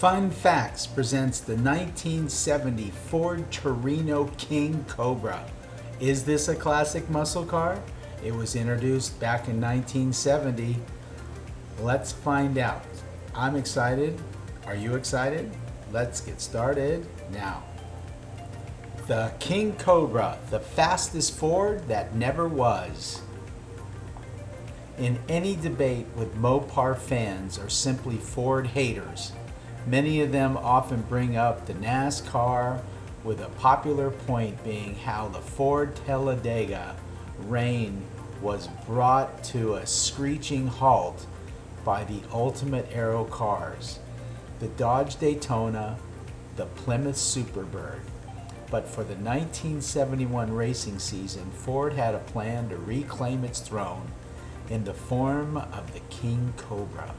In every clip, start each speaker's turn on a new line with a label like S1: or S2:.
S1: Fun Facts presents the 1970 Ford Torino King Cobra. Is this a classic muscle car? It was introduced back in 1970. Let's find out. I'm excited. Are you excited? Let's get started now. The King Cobra, the fastest Ford that never was. In any debate with Mopar fans or simply Ford haters, many of them often bring up the NASCAR, with a popular point being how the Ford Talladega reign was brought to a screeching halt by the ultimate aero cars, the Dodge Daytona, the Plymouth Superbird. But for the 1971 racing season, Ford had a plan to reclaim its throne in the form of the King Cobra.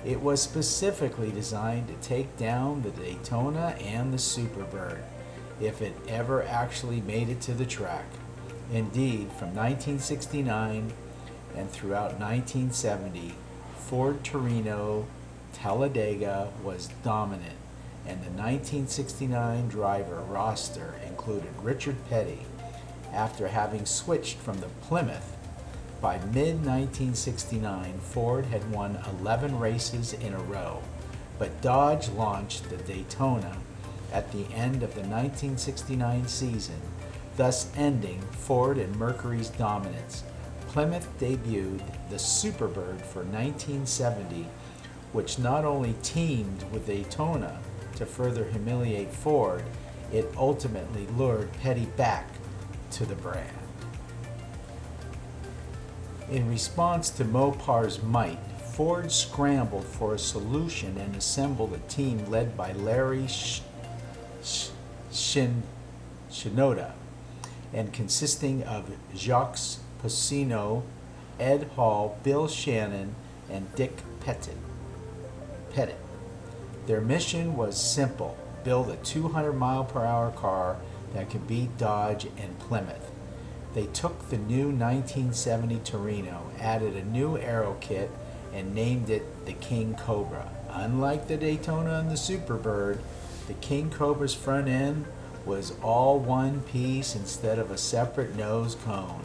S1: It was specifically designed to take down the Daytona and the Superbird if it ever actually made it to the track. Indeed, from 1969 and throughout 1970, Ford Torino Talladega was dominant, and the 1969 driver roster included Richard Petty. After having switched from the Plymouth, by mid-1969, Ford had won 11 races in a row, but Dodge launched the Daytona at the end of the 1969 season, thus ending Ford and Mercury's dominance. Plymouth debuted the Superbird for 1970, which not only teamed with Daytona to further humiliate Ford, it ultimately lured Petty back to the brand. In response to Mopar's might, Ford scrambled for a solution and assembled a team led by Larry Shinoda and consisting of Jacques Pacino, Ed Hall, Bill Shannon, and Dick Pettit. Their mission was simple: build a 200-mile-per-hour car that could beat Dodge and Plymouth. They took the new 1970 Torino, added a new aero kit, and named it the King Cobra. Unlike the Daytona and the Superbird, the King Cobra's front end was all one piece instead of a separate nose cone.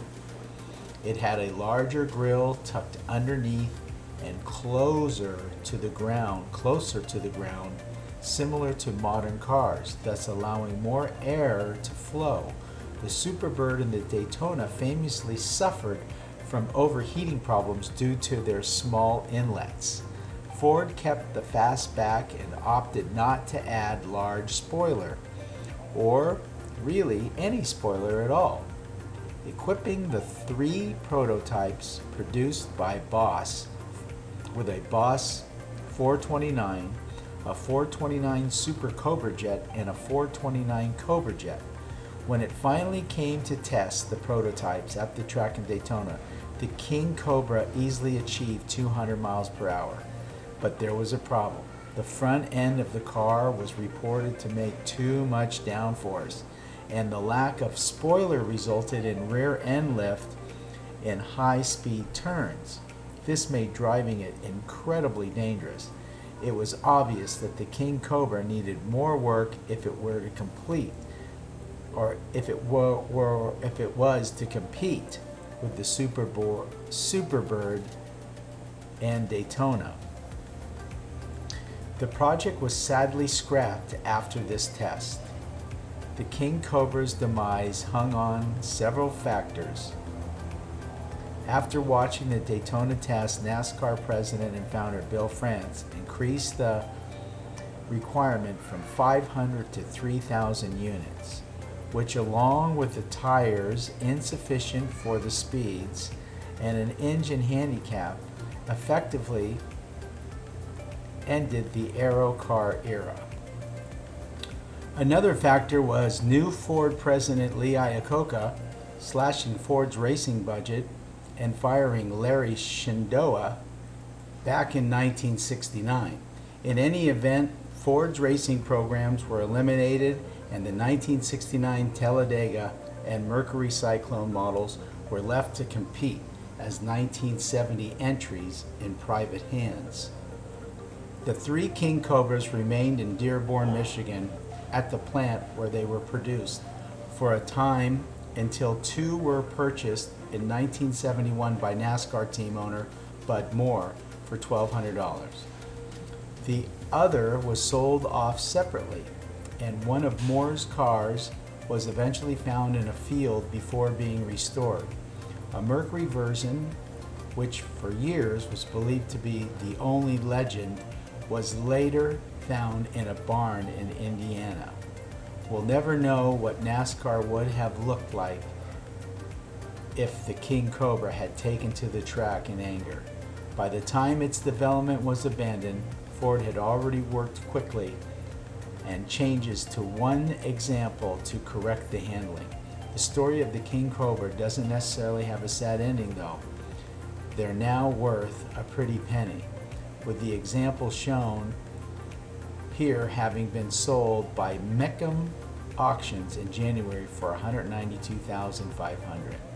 S1: It had a larger grille tucked underneath and closer to the ground, similar to modern cars, thus allowing more air to flow. The Superbird and the Daytona famously suffered from overheating problems due to their small inlets. Ford kept the fastback and opted not to add large spoiler, or really any spoiler at all. Equipping the three prototypes produced by Boss with a Boss 429, a 429 Super Cobra Jet, and a 429 Cobra Jet. When it finally came to test the prototypes at the track in Daytona, the King Cobra easily achieved 200 miles per hour. But there was a problem. The front end of the car was reported to make too much downforce, and the lack of spoiler resulted in rear end lift in high-speed turns. This made driving it incredibly dangerous. It was obvious that the King Cobra needed more work if it were to complete, or if it was to compete with the Superbird and Daytona. The project was sadly scrapped after this test. The King Cobra's demise hung on several factors. After watching the Daytona test, NASCAR president and founder Bill France increased the requirement from 500 to 3,000 units, which, along with the tires insufficient for the speeds and an engine handicap, effectively ended the aero car era. Another factor was new Ford president Lee Iacocca slashing Ford's racing budget and firing Larry Shinoda back in 1969. In any event, Ford's racing programs were eliminated, and the 1969 Talladega and Mercury Cyclone models were left to compete as 1970 entries in private hands. The three King Cobras remained in Dearborn, Michigan at the plant where they were produced for a time until two were purchased in 1971 by NASCAR team owner Bud Moore for $1,200. The other was sold off separately, and one of Moore's cars was eventually found in a field before being restored. A Mercury version, which for years was believed to be the only legend, was later found in a barn in Indiana. We'll never know what NASCAR would have looked like if the King Cobra had taken to the track in anger. By the time its development was abandoned, Ford had already worked quickly and changes to one example to correct the handling. The story of the King Cobra doesn't necessarily have a sad ending though. They're now worth a pretty penny, with the example shown here having been sold by Meckham Auctions in January for $192,500.